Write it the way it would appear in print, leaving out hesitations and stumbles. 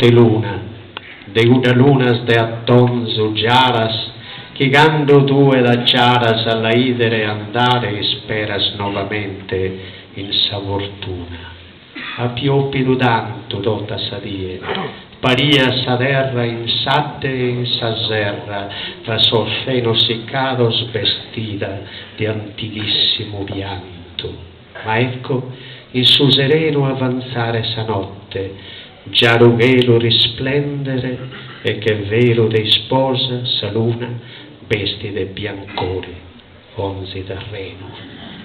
de luna, de una lunas de attonzo giaras, che gando due da giaras alla idere andare speras novamente in sa fortuna. A piopido tanto dota sadie, paria saderra in satte e in saserra, tra solfeno seccados vestida di antichissimo pianto. Ma ecco, in suo sereno avanzare sa notte, già lo velo risplendere, e che velo dei sposa sa luna, vesti de biancore, onzi terreno.